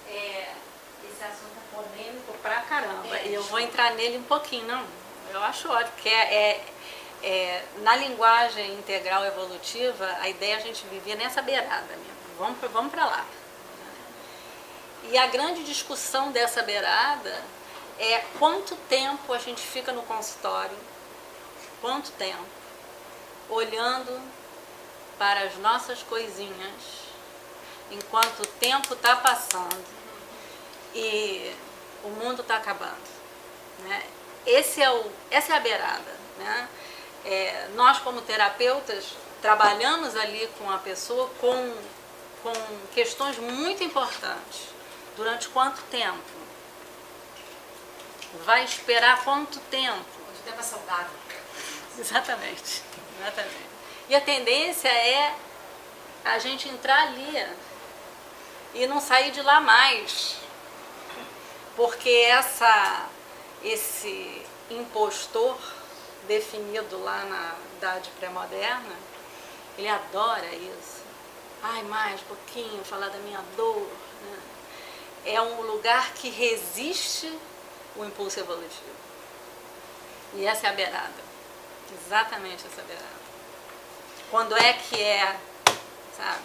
Esse assunto é polêmico pra caramba. E eu vou entrar nele um pouquinho, não? Eu acho ótimo, porque na linguagem integral evolutiva, a ideia é a gente viver nessa beirada mesmo. Vamos para lá. E a grande discussão dessa beirada é quanto tempo a gente fica no consultório, quanto tempo, olhando para as nossas coisinhas, enquanto o tempo está passando e o mundo está acabando. Né? Essa é a beirada. Né? Nós, como terapeutas, trabalhamos ali com a pessoa com questões muito importantes. Durante quanto tempo? Vai esperar quanto tempo? Quanto tempo é saudável? Exatamente. E a tendência é a gente entrar ali e não sair de lá mais. Porque esse impostor definido lá na idade pré-moderna, ele adora isso. Ai, mais um pouquinho, falar da minha dor. Né? É um lugar que resiste o impulso evolutivo. E essa é a beirada. Exatamente essa beirada. Quando é que sabe?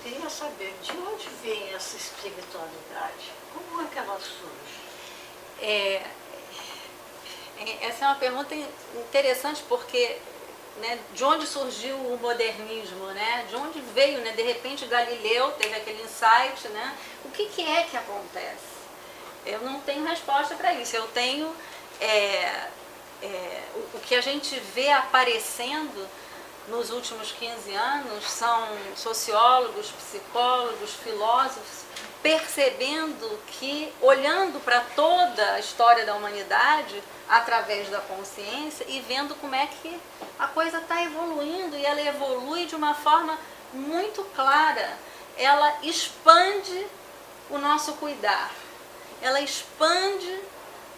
Queria saber de onde vem essa espiritualidade? Como é que ela surge? Essa é uma pergunta interessante porque, né, de onde surgiu o modernismo, né? De onde veio, né? De repente Galileu teve aquele insight, né? O que é que acontece? Eu não tenho resposta para isso. Eu tenho o que a gente vê aparecendo nos últimos 15 anos são sociólogos, psicólogos, filósofos percebendo que, olhando para toda a história da humanidade através da consciência e vendo como é que a coisa está evoluindo, e ela evolui de uma forma muito clara. Ela expande o nosso cuidar, ela expande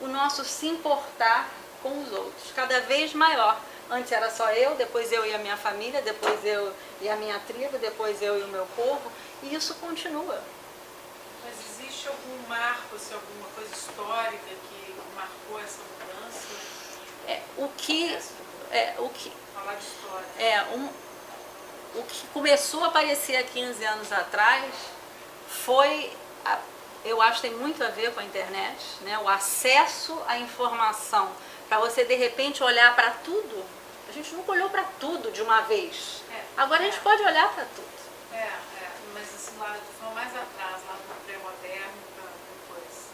o nosso se importar com os outros, cada vez maior. Antes era só eu, depois eu e a minha família, depois eu e a minha tribo, depois eu e o meu povo, e isso continua. Mas existe algum marco, assim, alguma coisa histórica que marcou essa mudança? Falar de história. O que começou a aparecer há 15 anos atrás foi, eu acho que tem muito a ver com a internet, né? O acesso à informação, para você de repente olhar para tudo. A gente nunca olhou para tudo de uma vez. Agora a gente pode olhar para tudo. Mas assim, lá mais atrás, lá do pré-moderno para depois.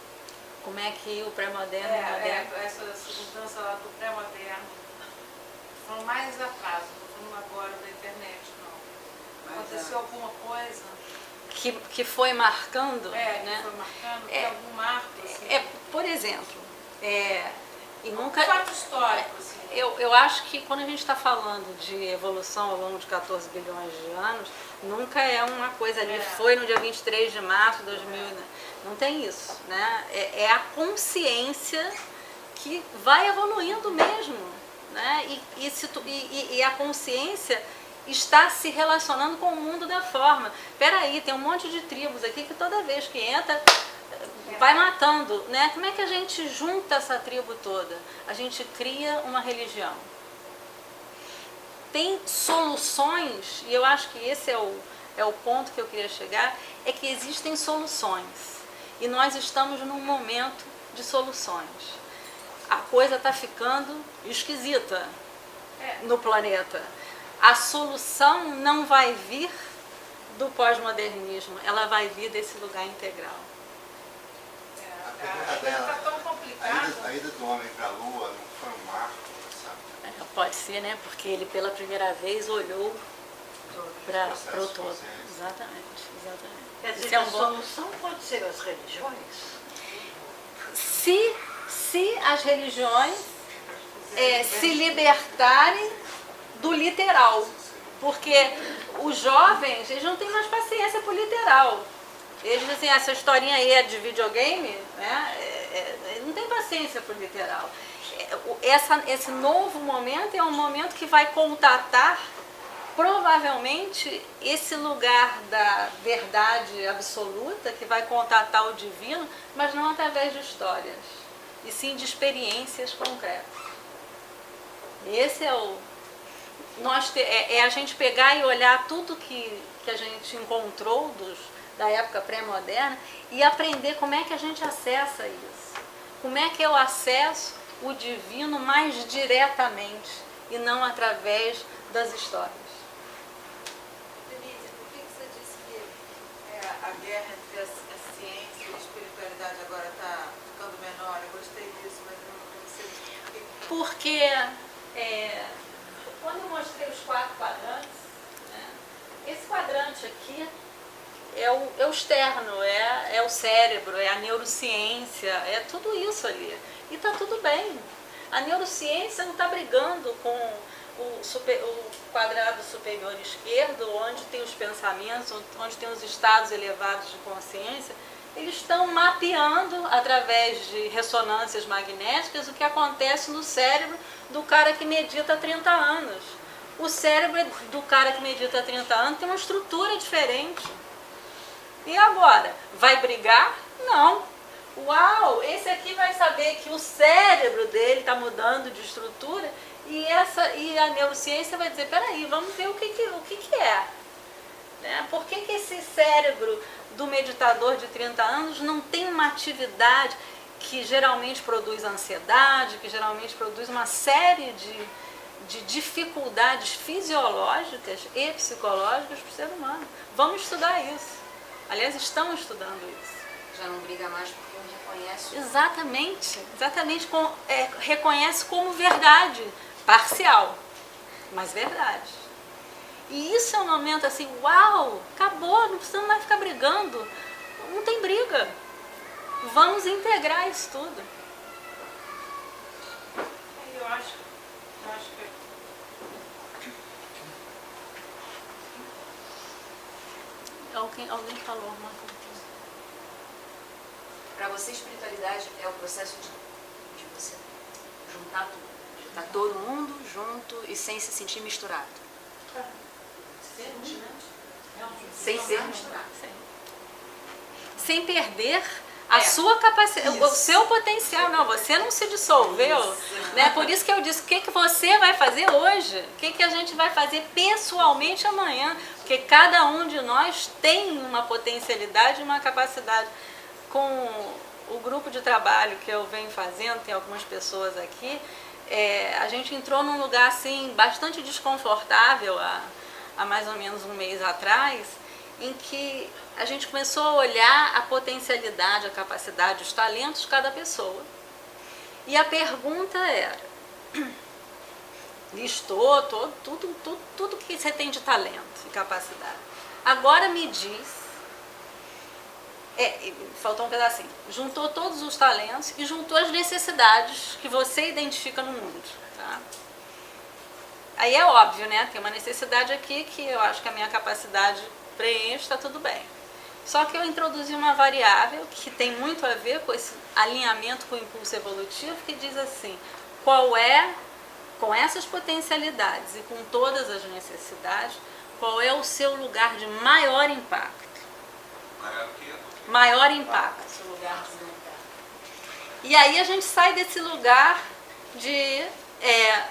Como é que o pré-moderno e o moderno? Essa mudança lá do pré-moderno. Falando mais atrás, não estou falando agora da internet, não. Aconteceu alguma coisa? Que foi marcando, né? Que foi marcando, tem algum marco, assim? Por exemplo, e nunca... Um fato histórico, assim. Eu acho que quando a gente está falando de evolução ao longo de 14 bilhões de anos, nunca é uma coisa ali, foi no dia 23 de março de 2000, não tem isso, né? É a consciência que vai evoluindo mesmo, né? E a consciência está se relacionando com o mundo da forma. Peraí, tem um monte de tribos aqui que toda vez que entra vai matando, né? Como é que a gente junta essa tribo toda? A gente cria uma religião. Tem soluções, e eu acho que esse é o ponto que eu queria chegar, é que existem soluções. E nós estamos num momento de soluções. A coisa está ficando esquisita no planeta. A solução não vai vir do pós-modernismo, ela vai vir desse lugar integral. A pergunta dela, Está tão complicado. a ida do homem para a Lua não foi um marco, sabe? Pode ser, né? Porque ele pela primeira vez olhou para o todo. Exatamente. Quer dizer, Isso é a um bom... solução pode ser as religiões? Se as religiões se libertarem do literal. Porque os jovens, eles não têm mais paciência por literal. Eles dizem, essa historinha aí é de videogame, né? Não tem paciência por literal. Esse novo momento é um momento que vai contatar, provavelmente, esse lugar da verdade absoluta, que vai contatar o divino, mas não através de histórias, e sim de experiências concretas. Esse é o... a gente pegar e olhar tudo que a gente encontrou da época pré-moderna e aprender como é que a gente acessa isso. Como é que eu acesso o divino mais diretamente e não através das histórias. Denise, por que você disse que a guerra entre a ciência e a espiritualidade agora está ficando menor? Eu gostei disso, mas eu não sei por que. Porque quando eu mostrei os 4 quadrantes, né, esse quadrante aqui é o externo, é o cérebro, é a neurociência, é tudo isso ali. E está tudo bem. A neurociência não está brigando com o quadrado superior esquerdo, onde tem os pensamentos, onde tem os estados elevados de consciência. Eles estão mapeando, através de ressonâncias magnéticas, o que acontece no cérebro do cara que medita há 30 anos. O cérebro do cara que medita há 30 anos tem uma estrutura diferente. E agora? Vai brigar? Não. Uau, esse aqui vai saber que o cérebro dele está mudando de estrutura e a neurociência vai dizer, peraí, vamos ver o que é. Né? Por que esse cérebro do meditador de 30 anos não tem uma atividade que geralmente produz ansiedade, que geralmente produz uma série de dificuldades fisiológicas e psicológicas para o ser humano? Vamos estudar isso. Aliás, estão estudando isso. Já não briga mais porque não reconhece. Exatamente. Reconhece como verdade, parcial, mas verdade. E isso é um momento assim, uau, acabou, não precisamos mais ficar brigando. Não tem briga. Vamos integrar isso tudo. Eu acho que Alguém falou alguma coisa. Para você, espiritualidade é o processo de você juntar tudo. Juntar todo mundo junto e sem se sentir misturado. Sem ser misturado. Sem perder a sua capacidade, o seu potencial. Não, você não se dissolveu. Né? Por isso que eu disse, o que você vai fazer hoje? O que a gente vai fazer pessoalmente amanhã? Porque cada um de nós tem uma potencialidade, uma capacidade. Com o grupo de trabalho que eu venho fazendo, tem algumas pessoas aqui, a gente entrou num lugar assim, bastante desconfortável há mais ou menos um mês atrás, em que a gente começou a olhar a potencialidade, a capacidade, os talentos de cada pessoa. E a pergunta era, listou tudo que você tem de talento e capacidade. Agora me diz, faltou um pedacinho, juntou todos os talentos e juntou as necessidades que você identifica no mundo. Tá? Aí é óbvio, né? Tem uma necessidade aqui que eu acho que a minha capacidade preenche, está tudo bem. Só que eu introduzi uma variável que tem muito a ver com esse alinhamento com o impulso evolutivo, que diz assim, com essas potencialidades e com todas as necessidades, qual é o seu lugar de maior impacto? Maior impacto. E aí a gente sai desse lugar de,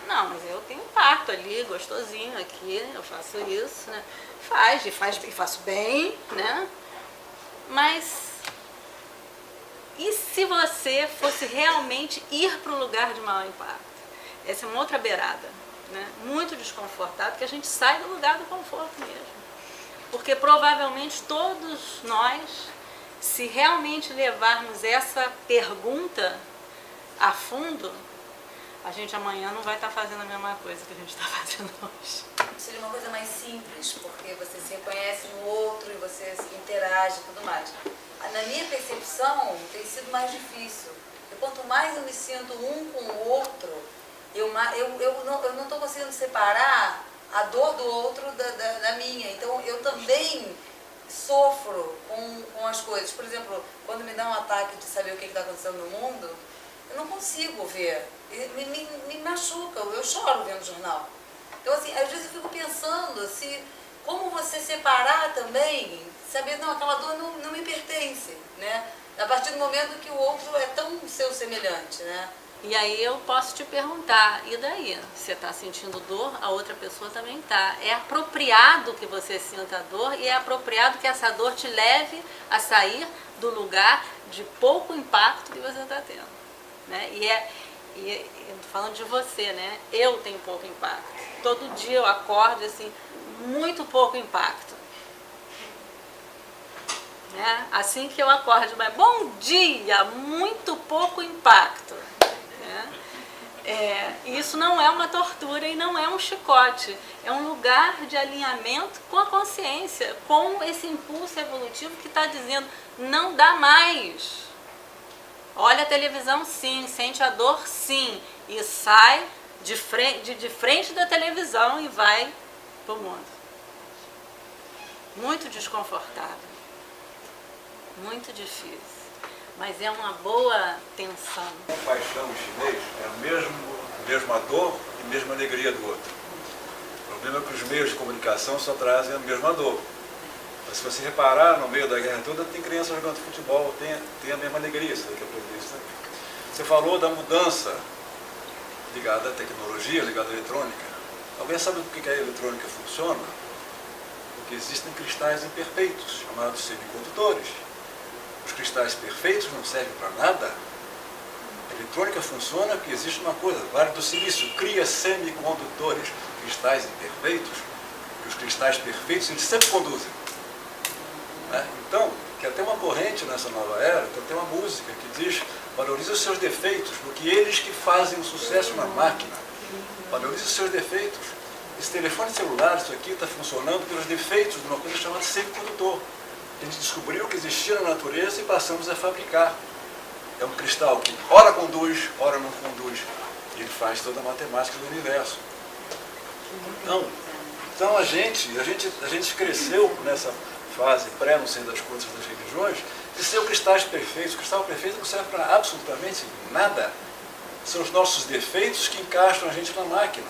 não, mas eu tenho impacto ali, gostosinho aqui, eu faço isso, né? E faço bem, né? Mas e se você fosse realmente ir para o lugar de maior impacto? Essa é uma outra beirada, né? Muito desconfortável, porque a gente sai do lugar do conforto mesmo. Porque provavelmente todos nós, se realmente levarmos essa pergunta a fundo, a gente amanhã não vai estar fazendo a mesma coisa que a gente está fazendo hoje. Seria uma coisa mais simples, porque você se reconhece no outro e você se interage e tudo mais. Na minha percepção, tem sido mais difícil. E quanto mais eu me sinto um com o outro, eu não estou conseguindo separar a dor do outro da minha. Então, eu também sofro com as coisas. Por exemplo, quando me dá um ataque de saber o que está acontecendo no mundo, eu não consigo ver. Me machuca, eu choro vendo o jornal. Então, assim, às vezes eu fico pensando assim, como você separar também, saber, não, aquela dor não me pertence, né? A partir do momento que o outro é tão seu semelhante, né? E aí eu posso te perguntar, e daí? Você está sentindo dor, a outra pessoa também está. É apropriado que você sinta a dor e é apropriado que essa dor te leve a sair do lugar de pouco impacto que você está tendo. Né? E eu tô falando de você, né? Eu tenho pouco impacto. Todo dia eu acordo assim, muito pouco impacto. Né? Assim que eu acordo, mas bom dia, muito pouco impacto. Isso não é uma tortura e não é um chicote, é um lugar de alinhamento com a consciência, com esse impulso evolutivo que está dizendo, não dá mais. Olha a televisão sim, sente a dor sim, e sai de frente da televisão e vai para o mundo. Muito desconfortável, muito difícil. Mas é uma boa tensão. A paixão chinês é a mesma dor e a mesma alegria do outro. O problema é que os meios de comunicação só trazem a mesma dor. Mas se você reparar, no meio da guerra toda, tem crianças jogando futebol, tem a mesma alegria, você tem que aprender isso também. Você falou da mudança ligada à tecnologia, ligada à eletrônica. Alguém sabe por que a eletrônica funciona? Porque existem cristais imperfeitos, chamados semicondutores. Os cristais perfeitos não servem para nada. A eletrônica funciona porque existe uma coisa, o Vale do Silício cria semicondutores, cristais imperfeitos, e os cristais perfeitos eles sempre conduzem. Né? Então, que até uma corrente nessa nova era, que até uma música que diz, valorize os seus defeitos, porque eles que fazem o sucesso na máquina. Valorize os seus defeitos. Esse telefone celular, isso aqui, está funcionando pelos defeitos de uma coisa chamada semicondutor. A gente descobriu que existia na natureza e passamos a fabricar. É um cristal que ora conduz, ora não conduz. E ele faz toda a matemática do universo. Então a gente cresceu nessa fase pré, não sei das contas das religiões, de ser cristais perfeitos. O cristal perfeito não serve para absolutamente nada. São os nossos defeitos que encaixam a gente na máquina.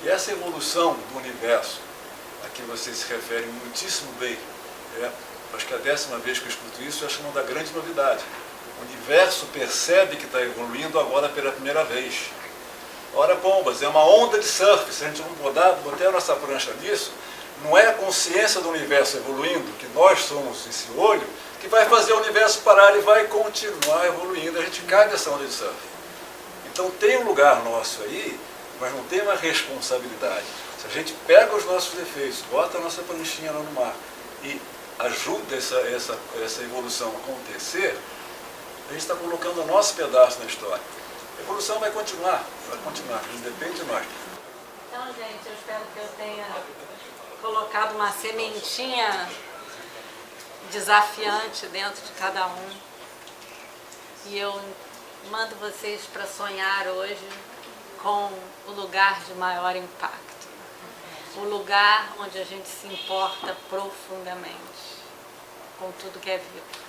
E essa evolução do universo, a que você se refere muitíssimo bem, acho que é a 10ª vez que eu escuto isso, eu acho uma da grande novidade. O universo percebe que está evoluindo agora pela primeira vez. Ora, bombas, é uma onda de surf. Se a gente não botar a nossa prancha nisso, não é a consciência do universo evoluindo, que nós somos esse olho, que vai fazer o universo parar e vai continuar evoluindo. A gente cai nessa onda de surf. Então tem um lugar nosso aí, mas não tem uma responsabilidade. Se a gente pega os nossos defeitos, bota a nossa pranchinha lá no mar e ajuda essa evolução a acontecer, a gente está colocando o nosso pedaço na história. A evolução vai continuar, não depende de nós. Então, gente, eu espero que eu tenha colocado uma sementinha desafiante dentro de cada um. E eu mando vocês para sonhar hoje com o lugar de maior impacto. O lugar onde a gente se importa profundamente com tudo que é vivo.